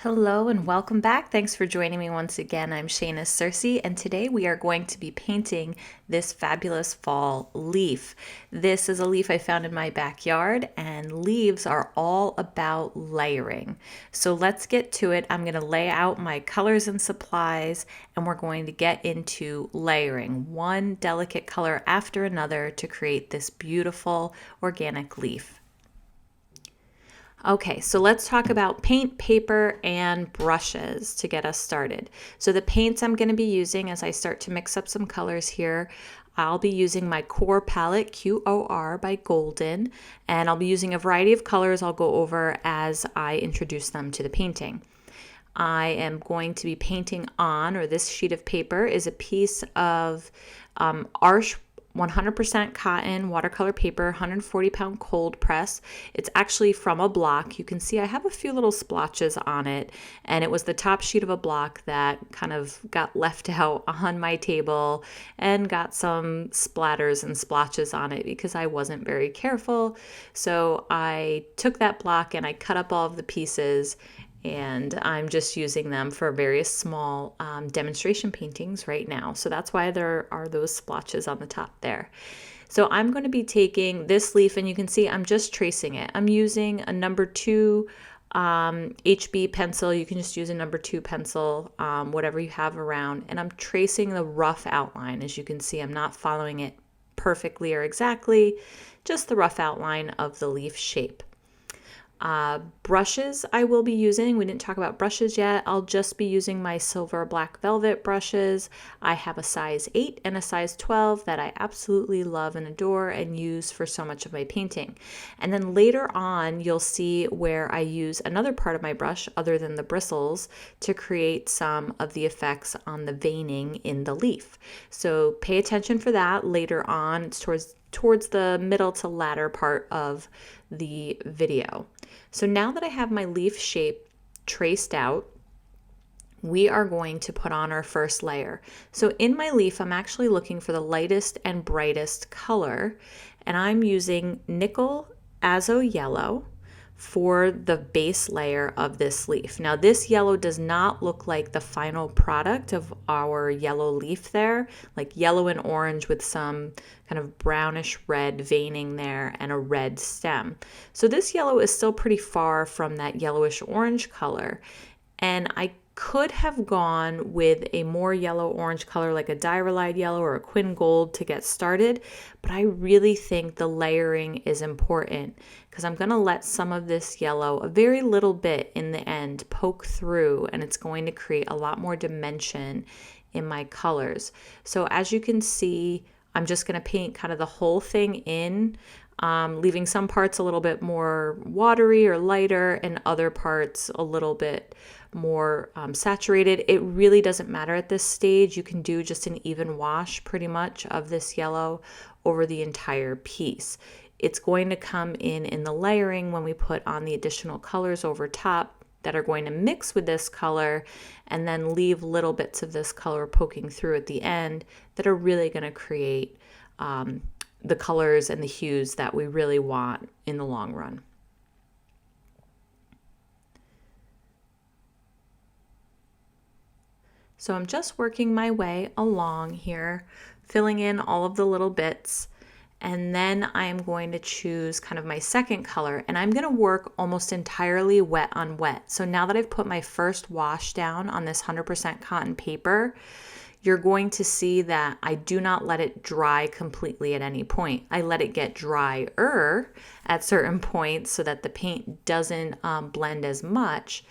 Hello and welcome back. Thanks for joining me once again. I'm Shayna Cersei, and today we are going to be painting this fabulous fall leaf. This is a leaf I found in my backyard, and leaves are all about layering. So let's get to it. I'm going to lay out my colors and supplies, and we're going to get into layering one delicate color after another to create this beautiful organic leaf. Okay, so let's talk about paint, paper, and brushes to get us started. So the paints I'm going to be using as I start to mix up some colors here, I'll be using my Core palette, QOR by Golden, and I'll be using a variety of colors I'll go over as I introduce them to the painting. I am going to be painting on, or this sheet of paper is a piece of Arch 100% cotton watercolor paper, 140-pound cold press. It's actually from a block. You can see I have a few little splotches on it, and it was the top sheet of a block that kind of got left out on my table and got some splatters and splotches on it because I wasn't very careful. So I took that block and I cut up all of the pieces, and I'm just using them for various small demonstration paintings right now. So that's why there are those splotches on the top there. So I'm going to be taking this leaf, and you can see I'm just tracing it. I'm using a number 2 HB pencil. You can just use a number 2 pencil, whatever you have around, and I'm tracing the rough outline. As you can see, I'm not following it perfectly or exactly, just the rough outline of the leaf shape. Brushes I will be using. We didn't talk about brushes yet. I'll just be using my silver black velvet brushes. I have a size 8 and a size 12 that I absolutely love and adore and use for so much of my painting. And then later on, you'll see where I use another part of my brush other than the bristles to create some of the effects on the veining in the leaf. So pay attention for that later on. It's towards the middle to latter part of the video. So now that I have my leaf shape traced out, we are going to put on our first layer. So in my leaf, I'm actually looking for the lightest and brightest color, and I'm using nickel azo yellow for the base layer of this leaf. Now this yellow does not look like the final product of our yellow leaf there, like yellow and orange with some kind of brownish red veining there and a red stem. So this yellow is still pretty far from that yellowish orange color, and I could have gone with a more yellow orange color like a diarylide yellow or a quin gold to get started, but I really think the layering is important because I'm going to let some of this yellow, a very little bit in the end, poke through, and it's going to create a lot more dimension in my colors. So as you can see, I'm just going to paint kind of the whole thing in, leaving some parts a little bit more watery or lighter and other parts a little bit more saturated. It really doesn't matter at this stage. You can do just an even wash pretty much of this yellow over the entire piece. It's going to come in the layering when we put on the additional colors over top that are going to mix with this color and then leave little bits of this color poking through at the end that are really going to create the colors and the hues that we really want in the long run. So I'm just working my way along here, filling in all of the little bits, and then I am going to choose kind of my second color, and I'm going to work almost entirely wet on wet. So now that I've put my first wash down on this 100% cotton paper, you're going to see that I do not let it dry completely at any point. I let it get drier at certain points so that the paint doesn't blend as much,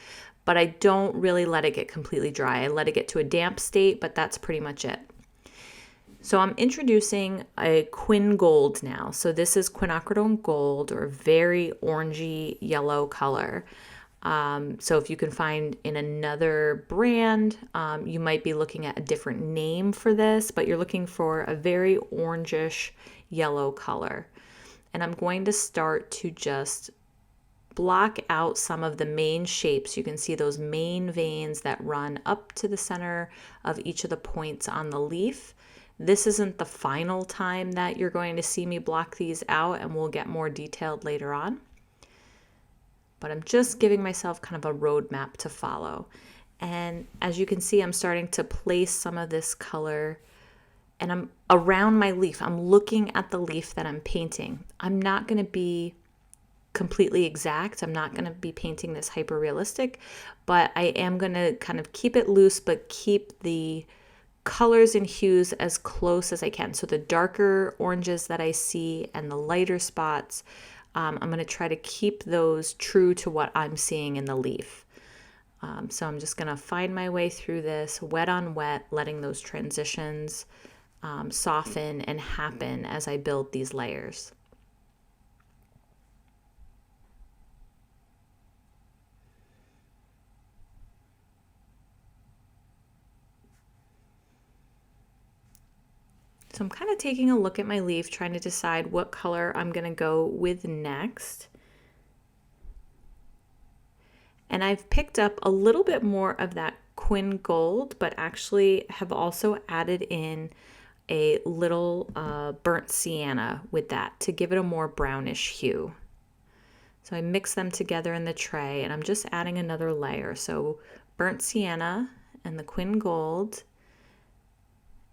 but I don't really let it get completely dry. I let it get to a damp state, but that's pretty much it. So I'm introducing a quin gold now. So this is quinacridone gold, or very orangey yellow color. So if you can find in another brand, you might be looking at a different name for this, but you're looking for a very orangish yellow color. And I'm going to start to just block out some of the main shapes. You can see those main veins that run up to the center of each of the points on the leaf. This isn't the final time that you're going to see me block these out, and we'll get more detailed later on. but I'm just giving myself kind of a roadmap to follow. And as you can see, I'm starting to place some of this color and I'm around my leaf. I'm looking at the leaf that I'm painting. I'm not going to be completely exact. I'm not going to be painting this hyper realistic, but I am going to kind of keep it loose, but keep the colors and hues as close as I can. So the darker oranges that I see and the lighter spots, I'm going to try to keep those true to what I'm seeing in the leaf. So I'm just going to find my way through this wet on wet, letting those transitions soften and happen as I build these layers. So I'm kind of taking a look at my leaf, trying to decide what color I'm going to go with next. And I've picked up a little bit more of that Quin Gold, but actually have also added in a little burnt sienna with that to give it a more brownish hue. So I mix them together in the tray and I'm just adding another layer. So burnt sienna and the Quin Gold,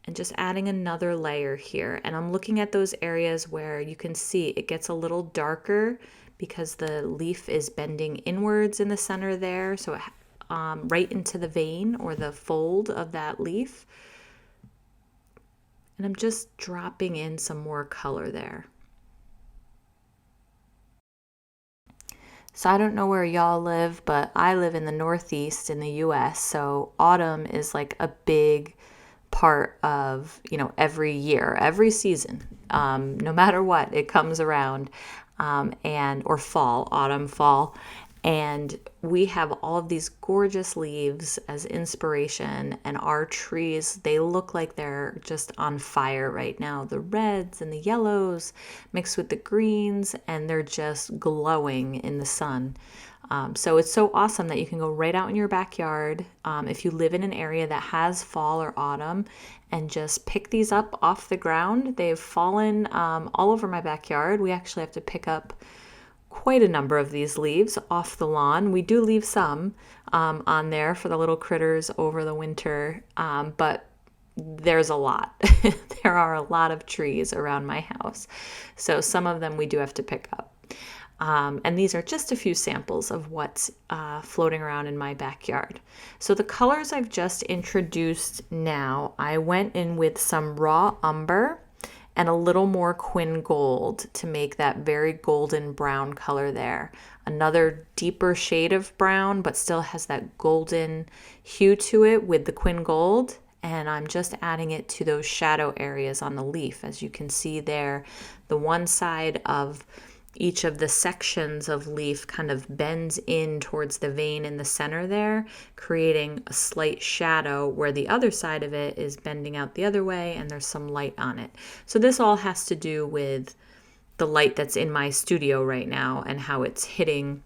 and just adding another layer here. And I'm looking at those areas where you can see it gets a little darker because the leaf is bending inwards in the center there. So right into the vein or the fold of that leaf. And I'm just dropping in some more color there. So I don't know where y'all live, but I live in the Northeast in the US. So autumn is like a big part of, every year, every season, no matter what, it comes around, or fall, autumn, fall. And we have all of these gorgeous leaves as inspiration, and our trees, they look like they're just on fire right now. The reds and the yellows mixed with the greens, and they're just glowing in the sun. So it's so awesome that you can go right out in your backyard, if you live in an area that has fall or autumn, and just pick these up off the ground. They've fallen all over my backyard. We actually have to pick up quite a number of these leaves off the lawn. We do leave some on there for the little critters over the winter, but there's a lot. There are a lot of trees around my house. So some of them we do have to pick up. And these are just a few samples of what's floating around in my backyard. So the colors I've just introduced now, I went in with some raw umber and a little more Quin Gold to make that very golden brown color there. Another deeper shade of brown, but still has that golden hue to it with the Quin Gold. And I'm just adding it to those shadow areas on the leaf. As you can see there, the one side of each of the sections of leaf kind of bends in towards the vein in the center there, creating a slight shadow where the other side of it is bending out the other way and there's some light on it. So this all has to do with the light that's in my studio right now and how it's hitting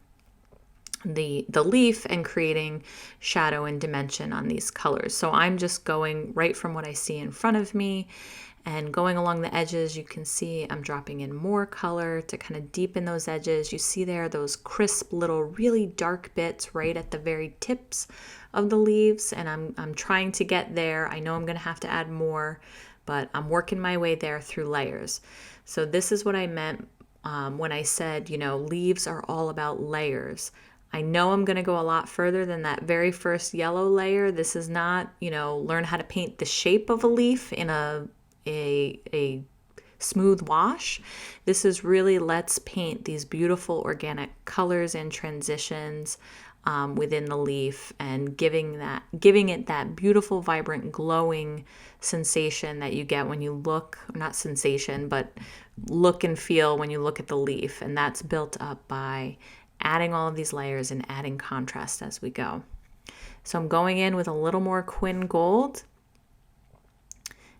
the leaf and creating shadow and dimension on these colors. So I'm just going right from what I see in front of me and going along the edges. You can see I'm dropping in more color to kind of deepen those edges. You see there those crisp little really dark bits right at the very tips of the leaves, and I'm trying to get there. I know I'm going to have to add more, but I'm working my way there through layers. So this is what I meant when I said, leaves are all about layers. I know I'm going to go a lot further than that very first yellow layer. This is not, learn how to paint the shape of a leaf in a smooth wash. This is really, let's paint these beautiful organic colors and transitions within the leaf and giving it that beautiful, vibrant, glowing sensation that you get when you look, not sensation, but look and feel when you look at the leaf. And that's built up by adding all of these layers and adding contrast as we go. So I'm going in with a little more Quin Gold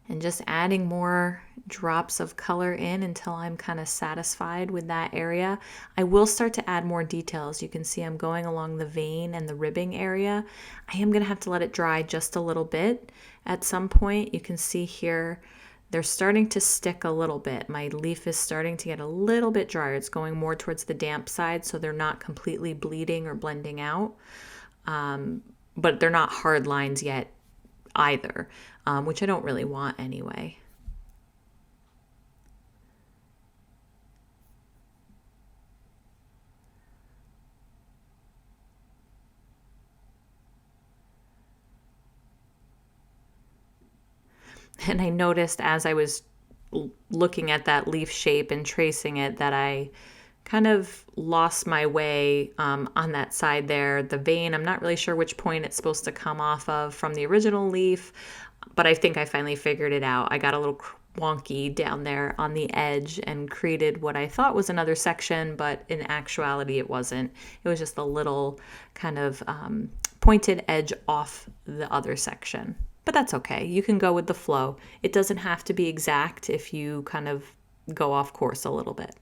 and just adding more drops of color in until I'm kind of satisfied with that area. I will start to add more details. You can see I'm going along the vein and the ribbing area. I am going to have to let it dry just a little bit at some point. You can see here They're starting to stick a little bit. My leaf is starting to get a little bit drier. It's going more towards the damp side, so they're not completely bleeding or blending out. But they're not hard lines yet either, which I don't really want anyway. And I noticed as I was looking at that leaf shape and tracing it that I kind of lost my way on that side there. The vein, I'm not really sure which point it's supposed to come off of from the original leaf, but I think I finally figured it out. I got a little wonky down there on the edge and created what I thought was another section, but in actuality it wasn't. It was just a little kind of pointed edge off the other section. But that's okay. You can go with the flow. It doesn't have to be exact if you kind of go off course a little bit.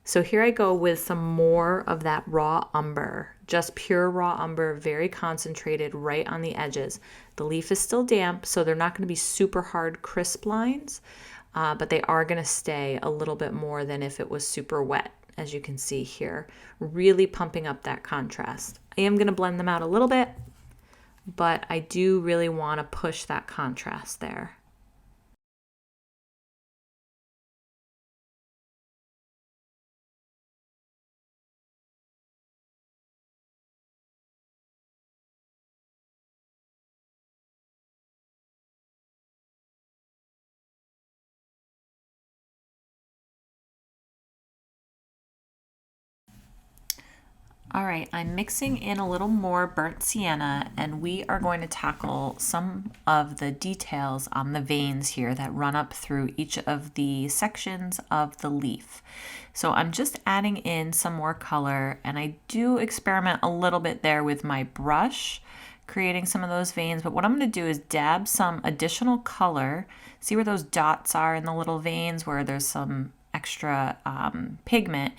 So here I go with some more of that raw umber, just pure raw umber, very concentrated right on the edges. The leaf is still damp, so they're not going to be super hard, crisp lines, but they are going to stay a little bit more than if it was super wet, as you can see here. Really pumping up that contrast. I am going to blend them out a little bit, but I do really want to push that contrast there. All right, I'm mixing in a little more burnt sienna, and we are going to tackle some of the details on the veins here that run up through each of the sections of the leaf. So I'm just adding in some more color, and I do experiment a little bit there with my brush, creating some of those veins, but what I'm going to do is dab some additional color. See where those dots are in the little veins where there's some extra pigment,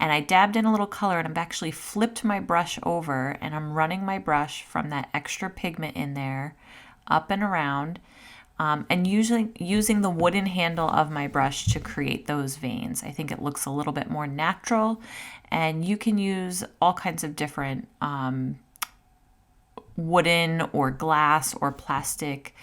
and I dabbed in a little color, and I've actually flipped my brush over, and I'm running my brush from that extra pigment in there up and around, and using the wooden handle of my brush to create those veins. I think it looks a little bit more natural, and you can use all kinds of different wooden or glass or plastic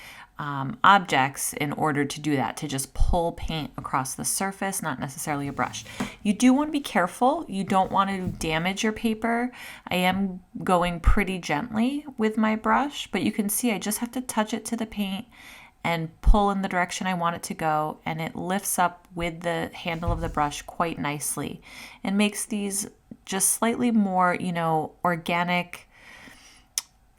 objects in order to do that, to just pull paint across the surface, not necessarily a brush. You do want to be careful. You don't want to damage your paper. I am going pretty gently with my brush, but you can see I just have to touch it to the paint and pull in the direction I want it to go, and it lifts up with the handle of the brush quite nicely and makes these just slightly more, organic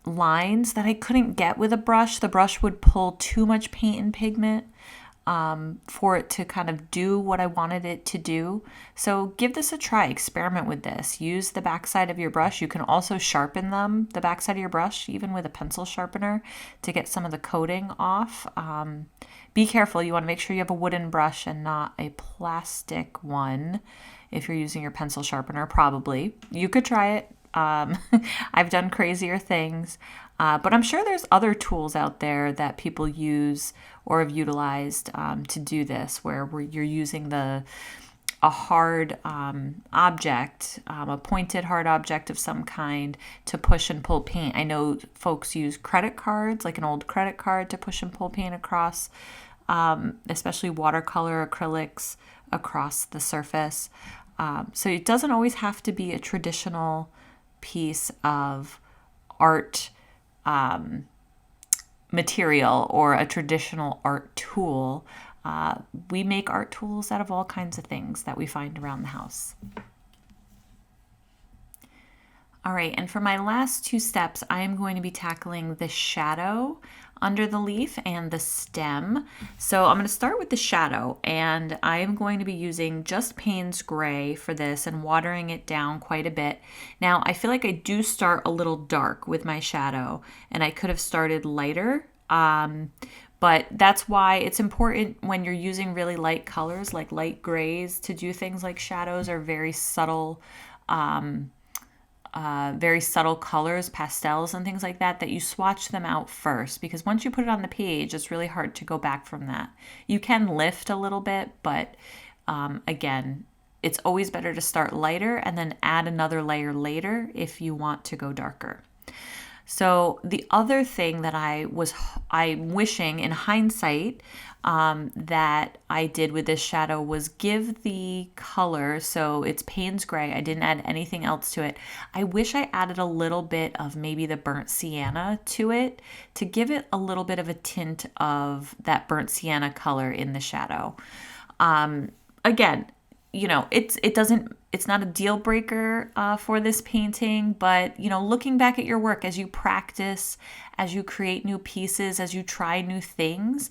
lines that I couldn't get with a brush. The brush would pull too much paint and pigment for it to kind of do what I wanted it to do. So give this a try, experiment with this. Use the backside of your brush. You can also sharpen the backside of your brush, even with a pencil sharpener, to get some of the coating off. Be careful. You want to make sure you have a wooden brush and not a plastic one. If you're using your pencil sharpener, probably. You could try it. I've done crazier things, but I'm sure there's other tools out there that people use or have utilized to do this, where you're using a hard object, a pointed hard object of some kind, to push and pull paint. I know folks use credit cards, like an old credit card, to push and pull paint across, especially watercolor acrylics across the surface. So it doesn't always have to be a traditional piece of art material or a traditional art tool. We make art tools out of all kinds of things that we find around the house. All right, and for my last two steps, I am going to be tackling the shadow under the leaf and the stem. So I'm going to start with the shadow, and I am going to be using just Payne's Gray for this and watering it down quite a bit. Now, I feel like I do start a little dark with my shadow, and I could have started lighter, but that's why it's important when you're using really light colors, like light grays, to do things like shadows or very subtle very subtle colors, pastels and things like that, that you swatch them out first, because once you put it on the page, it's really hard to go back from that. You can lift a little bit, but again, it's always better to start lighter and then add another layer later if you want to go darker. So the other thing that I'm wishing in hindsight that I did with this shadow was give the color, so it's Payne's Gray, I didn't add anything else to it. I wish I added a little bit of maybe the burnt sienna to it to give it a little bit of a tint of that burnt sienna color in the shadow. Again, you know, it's not a deal breaker for this painting, but, you know, looking back at your work as you practice, as you create new pieces, as you try new things,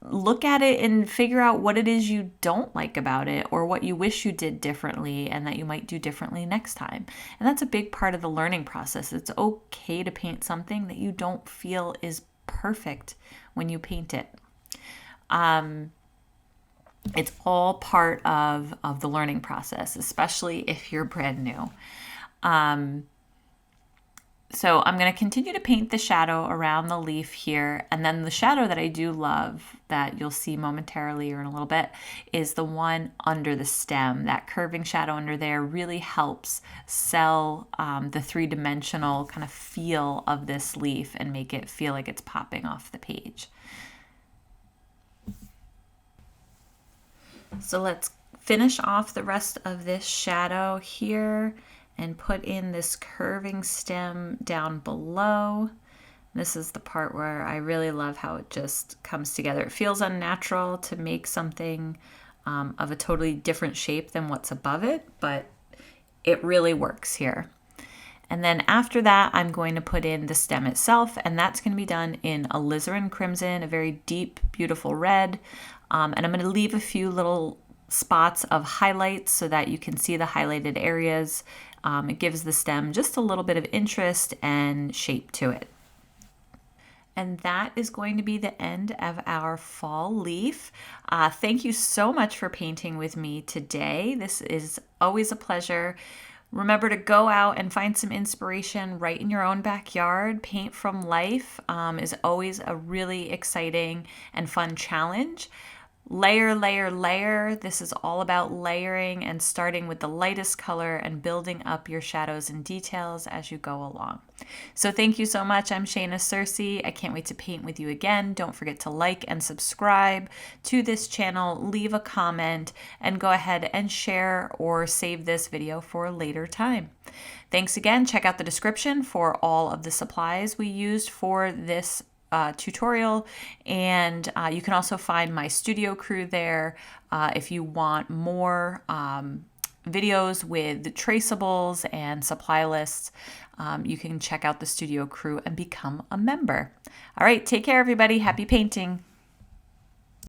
look at it and figure out what it is you don't like about it, or what you wish you did differently and that you might do differently next time. And that's a big part of the learning process. It's okay to paint something that you don't feel is perfect when you paint it. It's all part of the learning process, especially if you're brand new. So I'm going to continue to paint the shadow around the leaf here. And then the shadow that I do love, that you'll see momentarily or in a little bit, is the one under the stem. That curving shadow under there really helps sell the three-dimensional kind of feel of this leaf and make it feel like it's popping off the page. So let's finish off the rest of this shadow here and put in this curving stem down below. This is the part where I really love how it just comes together. It feels unnatural to make something of a totally different shape than what's above it, but it really works here. And then after that, I'm going to put in the stem itself, and that's going to be done in alizarin crimson, a very deep, beautiful red. And I'm going to leave a few little spots of highlights so that you can see the highlighted areas. It gives the stem just a little bit of interest and shape to it. And that is going to be the end of our fall leaf. Thank you so much for painting with me today. This is always a pleasure. Remember to go out and find some inspiration right in your own backyard. Paint from life is always a really exciting and fun challenge. Layer, layer, layer. This is all about layering and starting with the lightest color and building up your shadows and details as you go along. So thank you so much. I'm Shayna Searcy. I can't wait to paint with you again. Don't forget to like and subscribe to this channel, leave a comment, and go ahead and share or save this video for a later time. Thanks again. Check out the description for all of the supplies we used for this tutorial, and you can also find my studio crew there if you want more videos with traceables and supply lists. You can check out the studio crew and become a member. All right, take care everybody. Happy painting.